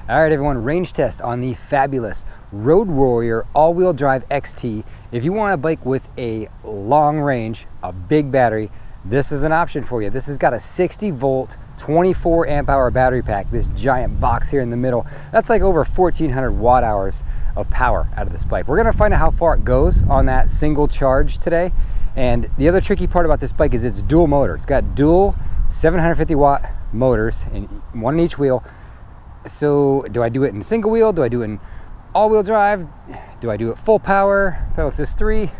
All right, everyone, range test on the fabulous Road Warrior all-wheel drive XT. If you want a bike with a long range, a big battery, this is an option for you. This has got a 60 volt, 24 amp hour battery pack, this giant box here in the middle. That's like over 1400 watt hours of power out of this bike. We're gonna find out how far it goes on that single charge today. And the other tricky part about this bike is it's dual motor. It's got dual 750 watt motors, and one in each wheel. So do I do it in single wheel? Do I do it in all-wheel drive? Do I do it full power, pedal assist 3?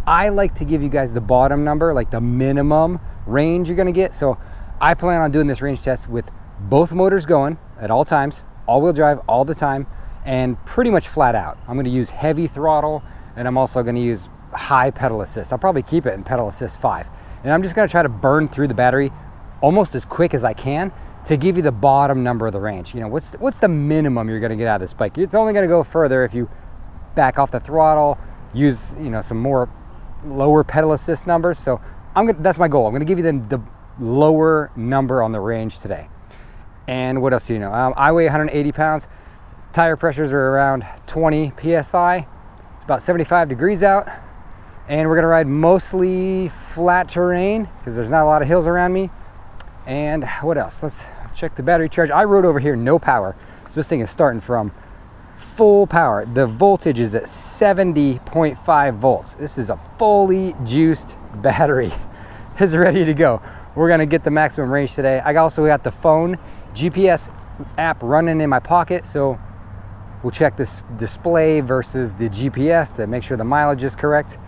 I like to give you guys the bottom number, like the minimum range you're gonna get. So I plan on doing this range test with both motors going at all times, all-wheel drive all the time, and pretty much flat out. I'm gonna use heavy throttle, and I'm also gonna use high pedal assist. I'll probably keep it in pedal assist 5. And I'm just gonna try to burn through the battery almost as quick as I can to give you the bottom number of the range. You know, what's the minimum you're gonna get out of this bike? It's only gonna go further if you back off the throttle, use, you know, some more lower pedal assist numbers. So that's my goal. I'm gonna give you the lower number on the range today. And what else do you know? I weigh 180 pounds. Tire pressures are around 20 PSI. It's about 75 degrees out. And we're gonna ride mostly flat terrain because there's not a lot of hills around me. And what else? Let's check the battery charge. I rode over here no power, so this thing is starting from full power. The voltage is at 70.5 volts. This is a fully juiced battery. It's ready to go. We're gonna get the maximum range today. I also got the phone GPS app running in my pocket, so we'll check this display versus the GPS to make sure the mileage is correct.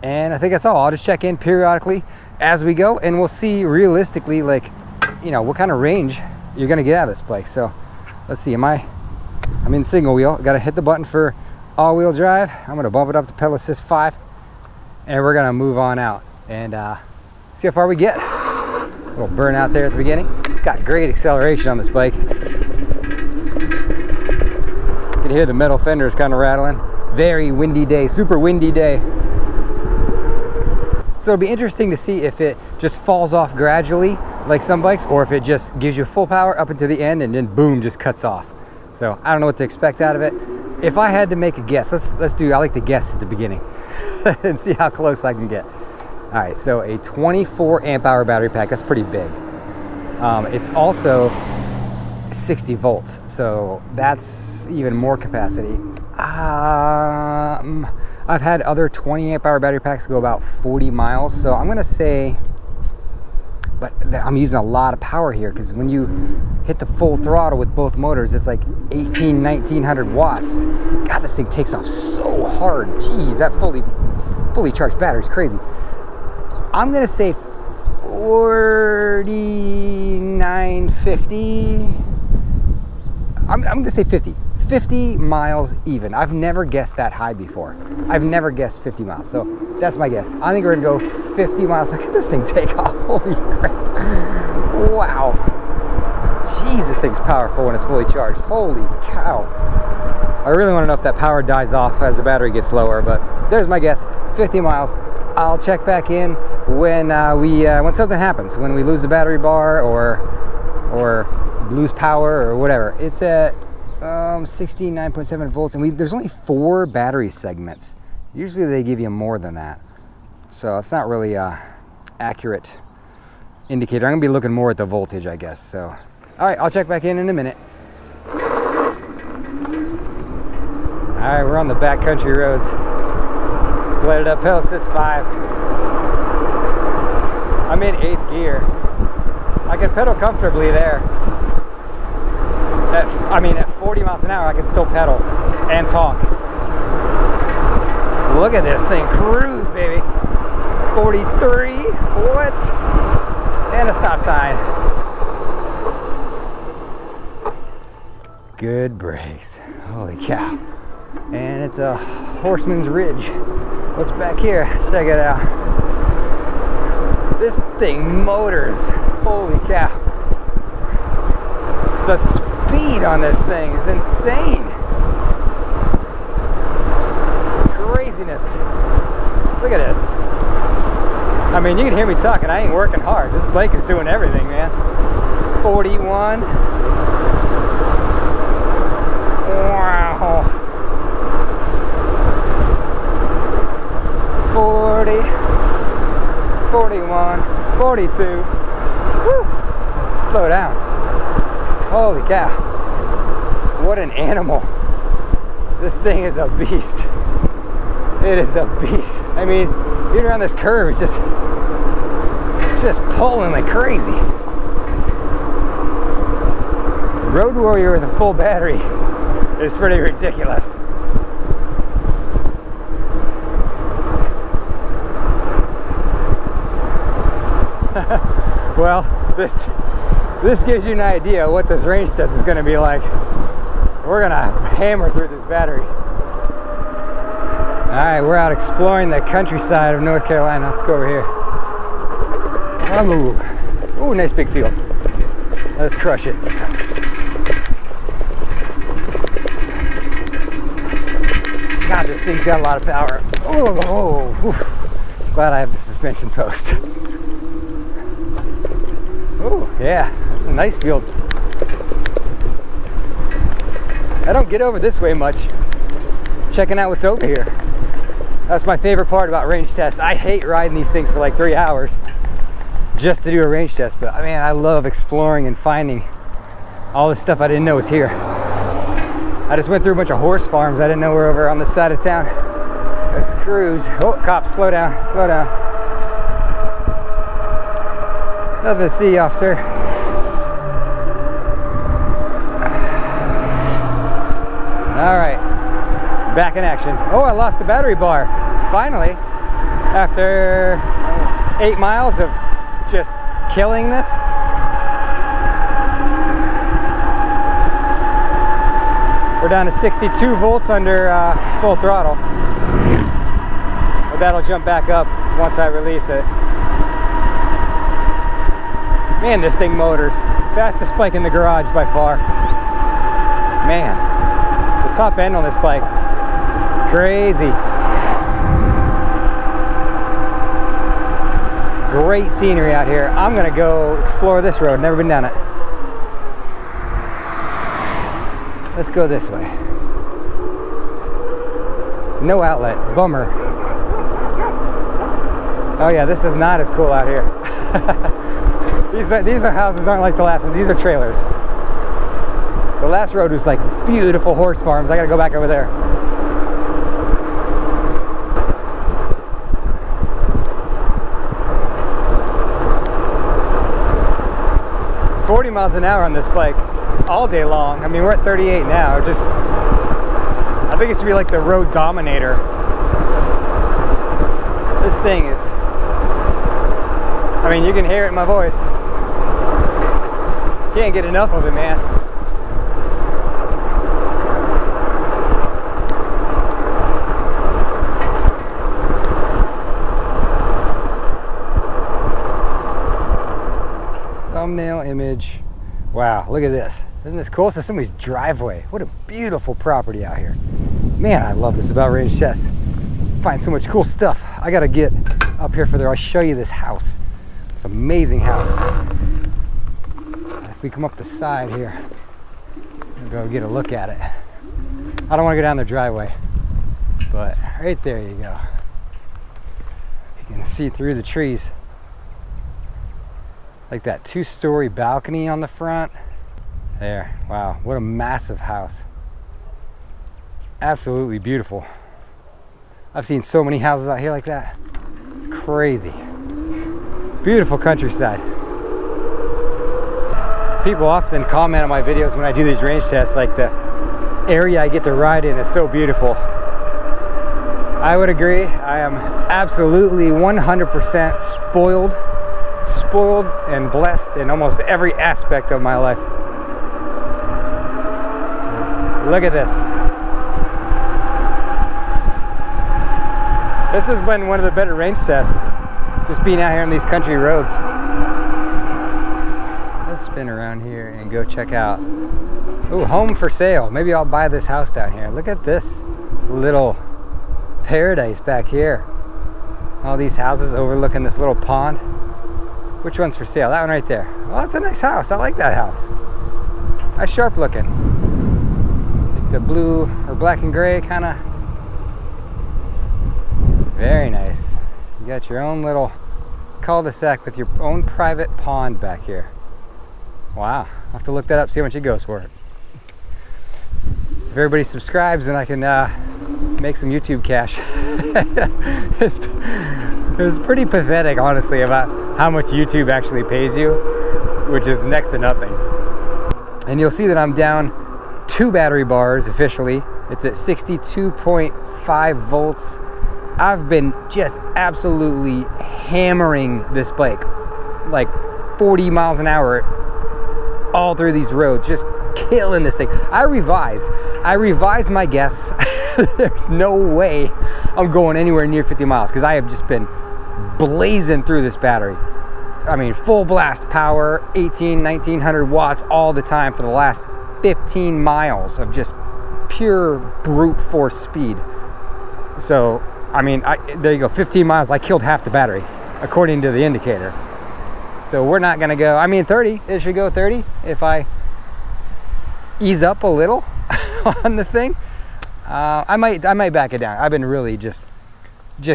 And I think that's all. I'll just check in periodically as we go, and we'll see realistically, like, you know, what kind of range you're gonna get out of this bike. So let's see, I'm in single wheel. Gotta hit the button for all-wheel drive. I'm gonna bump it up to pedal assist 5, and we're gonna move on out and see how far we get. A little burnout there at the beginning. Got great acceleration on this bike. You can hear the metal fenders kind of rattling. Very windy day, super windy day. So it'll be interesting to see if it just falls off gradually like some bikes, or if it just gives you full power up until the end and then boom, just cuts off. So I don't know what to expect out of it. If I had to make a guess, I like to guess at the beginning and see how close I can get. All right, so a 24 amp hour battery pack, that's pretty big. It's also 60 volts, so that's even more capacity. I've had other 20 amp hour battery packs go about 40 miles, so I'm gonna say, but I'm using a lot of power here because when you hit the full throttle with both motors, it's like 1900 watts. God, this thing takes off so hard. Jeez, that fully charged battery is crazy. I'm gonna say 4950. I'm gonna say 50 miles even. I've never guessed that high before. I've never guessed 50 miles, so that's my guess. I think we're gonna go 50 miles. Look at this thing take off. Holy crap. Wow. Jeez, this thing's powerful when it's fully charged. Holy cow. I really wanna know if that power dies off as the battery gets lower, but there's my guess, 50 miles. I'll check back in when when something happens, when we lose the battery bar or lose power or whatever. It's at 69.7 volts, and there's only 4 battery segments. Usually they give you more than that, so it's not really a accurate indicator. I'm gonna be looking more at the voltage, I guess. So all right, I'll check back in a minute. All right, we're on the backcountry roads. Let's let it up, pedal assist 5. I'm in 8th gear. I can pedal comfortably there. At 40 miles an hour, I can still pedal and talk. Look at this thing, cruise, baby. 43, what? And a stop sign. Good brakes, holy cow. And it's a Horseman's Ridge. What's back here? Check it out. This thing motors, holy cow. The speed on this thing is insane. Craziness. Look at this. I mean, you can hear me talking. I ain't working hard. This bike is doing everything, man. 41. Wow. 40, 41, 42. Woo. Let's slow down. Holy cow. What an animal. This thing is a beast. It is a beast. I mean, even around this curve, it's just pulling like crazy. Road Warrior with a full battery is pretty ridiculous. Well, this gives you an idea of what this range test is going to be like. We're going to hammer through this battery. All right, we're out exploring the countryside of North Carolina. Let's go over here. Ooh, nice big field. Let's crush it. God, this thing's got a lot of power. Oh, glad I have the suspension post. Oh, yeah, that's a nice field. I don't get over this way much. Checking out what's over here. That's my favorite part about range tests. I hate riding these things for like 3 hours just to do a range test, but I mean, I love exploring and finding all this stuff I didn't know was here. I just went through a bunch of horse farms I didn't know were over on this side of town. Let's cruise. Oh, cops, slow down, slow down. Nothing to see, officer. All right, back in action. Oh, I lost the battery bar. Finally, after 8 miles of just killing this. We're down to 62 volts under full throttle. But that'll jump back up once I release it. Man, this thing motors. Fastest bike in the garage by far. Man, the top end on this bike, crazy. Great scenery out here. I'm gonna go explore this road, never been down it. Let's go this way. No outlet, bummer. Oh yeah, this is not as cool out here. These are houses aren't like the last ones, these are trailers. The last road was like beautiful horse farms. I gotta go back over there. $40 miles an hour on this bike all day long. I mean, we're at 38 now. I think it should be like the road dominator. This thing is, I mean, you can hear it in my voice. Can't get enough of it, man. Thumbnail image. Wow, look at this. Isn't this cool? This is somebody's driveway. What a beautiful property out here. Man, I love this about range tests. Find so much cool stuff. I gotta get up here further. I'll show you this house. It's an amazing house. If we come up the side here, I'll go get a look at it. I don't want to go down the driveway, but right there you go. You can see through the trees. Like that 2-story balcony on the front. There, wow, what a massive house. Absolutely beautiful. I've seen so many houses out here like that. It's crazy. Beautiful countryside. People often comment on my videos when I do these range tests, like the area I get to ride in is so beautiful. I would agree. I am absolutely 100% spoiled and blessed in almost every aspect of my life. Look at this. This has been one of the better range tests, just being out here on these country roads. Let's spin around here and go check out. Ooh, home for sale. Maybe I'll buy this house down here. Look at this little paradise back here. All these houses overlooking this little pond. Which one's for sale? That one right there. Well, that's a nice house. I like that house. Nice, sharp looking. Like the blue or black and gray kind of. Very nice. You got your own little cul-de-sac with your own private pond back here. Wow, I'll have to look that up, see how much it goes for it. If everybody subscribes, then I can make some YouTube cash. It's pretty pathetic, honestly, about how much YouTube actually pays you, which is next to nothing. And you'll see that I'm down 2 battery bars officially. It's at 62.5 volts. I've been just absolutely hammering this bike, like 40 miles an hour all through these roads, just killing this thing. I revised my guess. There's no way I'm going anywhere near 50 miles because I have just been blazing through this battery. I mean, full blast power, 1900 watts all the time for the last 15 miles of just pure brute force speed. So, I mean, there you go, 15 miles, I killed half the battery, according to the indicator. So we're not gonna go, I mean 30, it should go 30 if I ease up a little on the thing. I might back it down. I've been really just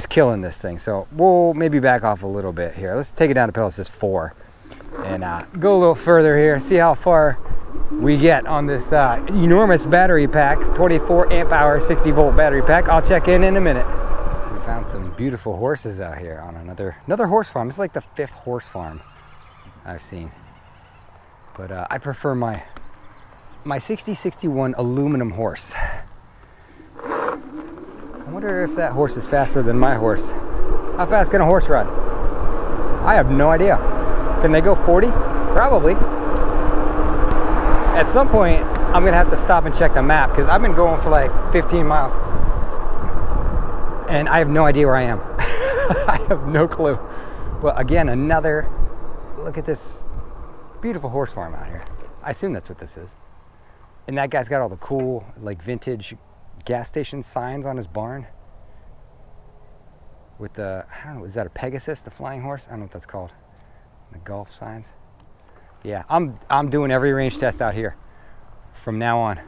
killing this thing. So we'll maybe back off a little bit here. Let's take it down to pedal assist 4 and go a little further here, see how far we get on this enormous battery pack, 24 amp hour, 60 volt battery pack. I'll check in a minute. We found some beautiful horses out here on another horse farm. It's like the 5th horse farm I've seen. But I prefer my 6061 aluminum horse. I wonder if that horse is faster than my horse. How fast can a horse run? I have no idea. Can they go 40? Probably. At some point, I'm gonna have to stop and check the map because I've been going for like 15 miles and I have no idea where I am. I have no clue. But again, look at this beautiful horse farm out here. I assume that's what this is. And that guy's got all the cool, like, vintage gas station signs on his barn with the, I don't know, is that a Pegasus, the flying horse? I don't know what that's called. The golf signs. Yeah, I'm doing every range test out here from now on.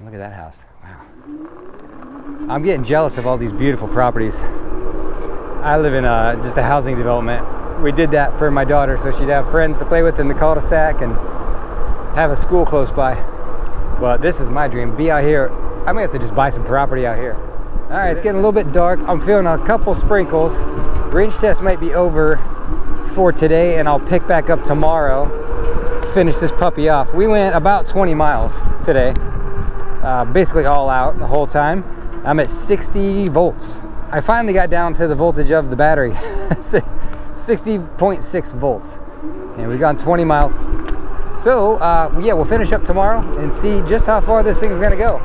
Look at that house. Wow. I'm getting jealous of all these beautiful properties. I live in just a housing development. We did that for my daughter so she'd have friends to play with in the cul-de-sac and have a school close by. But this is my dream, be out here. I might have to just buy some property out here. All right, it's getting a little bit dark. I'm feeling a couple sprinkles. Range test might be over for today and I'll pick back up tomorrow, finish this puppy off. We went about 20 miles today, basically all out the whole time. I'm at 60 volts. I finally got down to the voltage of the battery, 60.6 volts. And we've gone 20 miles. So yeah, we'll finish up tomorrow and see just how far this thing's gonna go.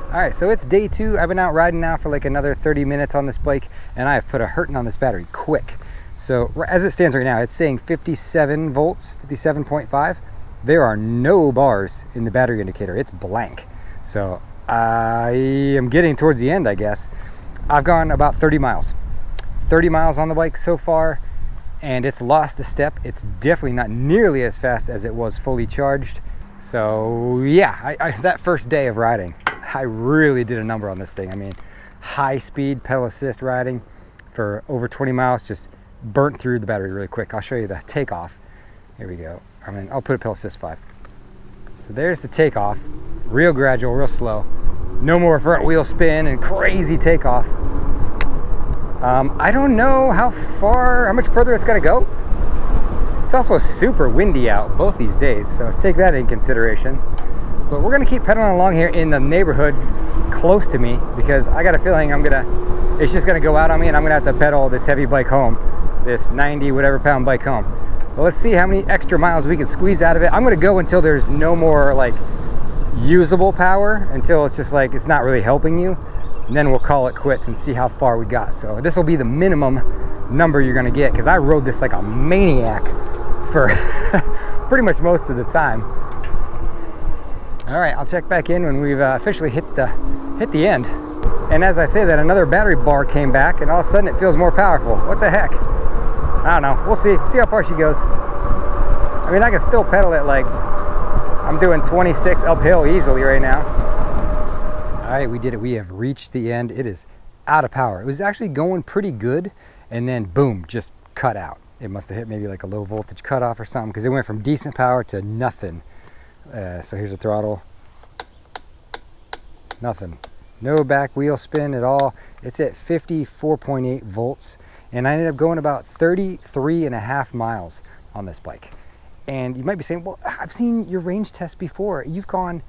All right, so it's day 2. I've been out riding now for like another 30 minutes on this bike and I have put a hurting on this battery quick. So as it stands right now, it's saying 57 volts, 57.5. There are no bars in the battery indicator, it's blank. So I am getting towards the end, I guess. I've gone about 30 miles. 30 miles on the bike so far, and it's lost a step. It's definitely not nearly as fast as it was fully charged. So yeah, that first day of riding, I really did a number on this thing. I mean, high speed pedal assist riding for over 20 miles, just burnt through the battery really quick. I'll show you the takeoff. Here we go. I mean, I'll put a pedal assist 5. So there's the takeoff, real gradual, real slow. No more front wheel spin and crazy takeoff. I don't know how much further it's gonna go. It's also super windy out both these days, so take that in consideration. But we're gonna keep pedaling along here in the neighborhood close to me because I got a feeling it's just gonna go out on me and I'm gonna have to pedal this heavy bike home, this 90 whatever pound bike home. Well, let's see how many extra miles we can squeeze out of it. I'm gonna go until there's no more like usable power, until it's just like it's not really helping you, and then we'll call it quits and see how far we got. So this will be the minimum number you're gonna get because I rode this like a maniac for pretty much most of the time. All right, I'll check back in when we've officially hit the end. And as I say that, another battery bar came back and all of a sudden it feels more powerful. What the heck? I don't know, we'll see how far she goes. I mean, I can still pedal it like I'm doing 26 uphill easily right now. All right, we did it. We have reached the end. It is out of power. It was actually going pretty good, and then boom, just cut out. It must have hit maybe like a low voltage cutoff or something, because it went from decent power to nothing. So here's the throttle. Nothing. No back wheel spin at all. It's at 54.8 volts, and I ended up going about 33.5 miles on this bike. And you might be saying, well, I've seen your range test before. You've gone,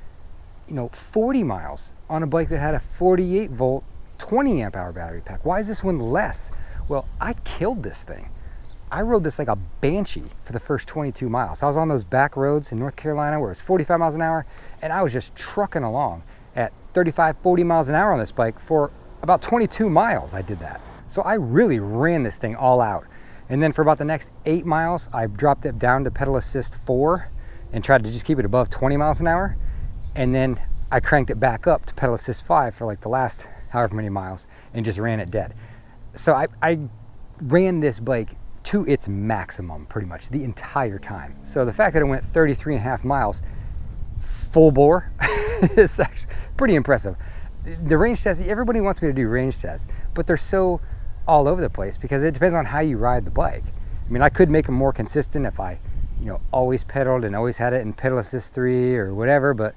40 miles on a bike that had a 48 volt, 20 amp hour battery pack. Why is this one less? Well, I killed this thing. I rode this like a banshee for the first 22 miles. I was on those back roads in North Carolina where it was 45 miles an hour, and I was just trucking along at 35, 40 miles an hour on this bike for about 22 miles. I did that. So I really ran this thing all out. And then for about the next 8 miles, I dropped it down to pedal assist 4 and tried to just keep it above 20 miles an hour. And then I cranked it back up to pedal assist 5 for like the last however many miles and just ran it dead. So I ran this bike to its maximum pretty much the entire time. So the fact that it went 33.5 miles full bore is actually pretty impressive. The range tests, everybody wants me to do range tests, but they're so all over the place because it depends on how you ride the bike. I mean, I could make them more consistent if I, always pedaled and always had it in pedal assist 3 or whatever, but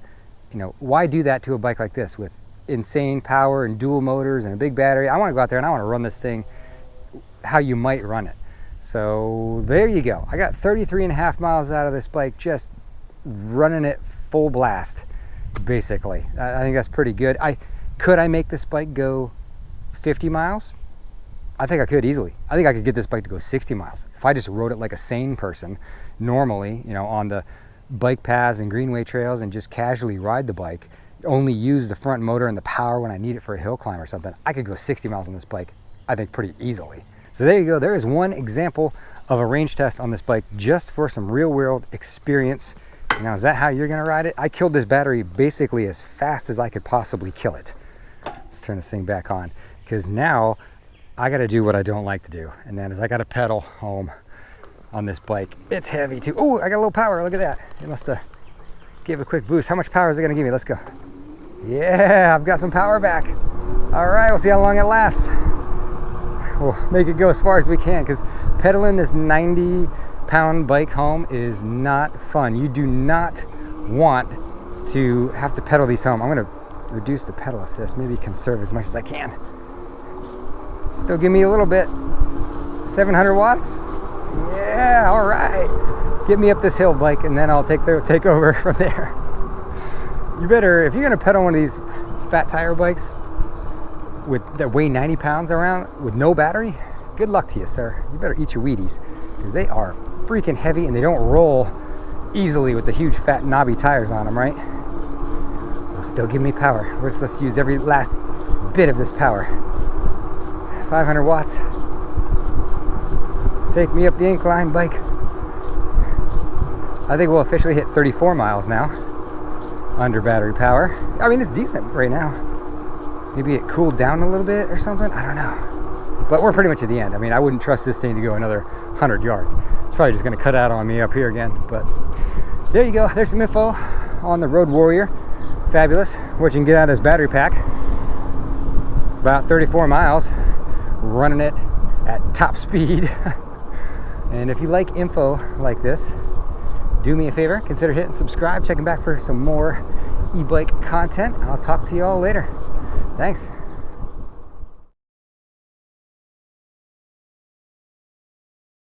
why do that to a bike like this with insane power and dual motors and a big battery? I want to go out there and I want to run this thing how you might run it. So there you go. I got 33.5 miles out of this bike just running it full blast, basically. I think that's pretty good. Could I make this bike go 50 miles? I think I could easily. I think I could get this bike to go 60 miles. If I just rode it like a sane person, normally, on the bike paths and greenway trails and just casually ride the bike, only use the front motor and the power when I need it for a hill climb or something, I could go 60 miles on this bike, I think pretty easily. So there you go. There is one example of a range test on this bike just for some real world experience. Now, is that how you're gonna ride it? I killed this battery basically as fast as I could possibly kill it. Let's turn this thing back on, because now I gotta do what I don't like to do, and that is I gotta pedal home on this bike. It's heavy too. Oh, I got a little power, look at that. It must have gave a quick boost. How much power is it gonna give me? Let's go. Yeah, I've got some power back. All right, we'll see how long it lasts. We'll make it go as far as we can, because pedaling this 90-pound bike home is not fun. You do not want to have to pedal these home. I'm gonna reduce the pedal assist, maybe conserve as much as I can. Still give me a little bit. 700 watts? Yeah, all right. Get me up this hill, bike, and then I'll take over from there. You better, if you're gonna pedal one of these fat tire bikes that weigh 90 pounds around with no battery, good luck to you, sir. You better eat your Wheaties, because they are freaking heavy and they don't roll easily with the huge fat knobby tires on them, right? They'll still give me power. Let's use every last bit of this power. 500 watts. Take me up the incline, bike. I think we'll officially hit 34 miles now under battery power. I mean, it's decent right now. Maybe it cooled down a little bit or something. I don't know. But we're pretty much at the end. I mean, I wouldn't trust this thing to go another 100 yards. It's probably just going to cut out on me up here again. But there you go. There's some info on the Road Warrior. Fabulous. What you can get out of this battery pack. About 34 miles. Running it at top speed. And if you like info like this, do me a favor. Consider hitting subscribe. Checking back for some more e-bike content. I'll talk to you all later. Thanks.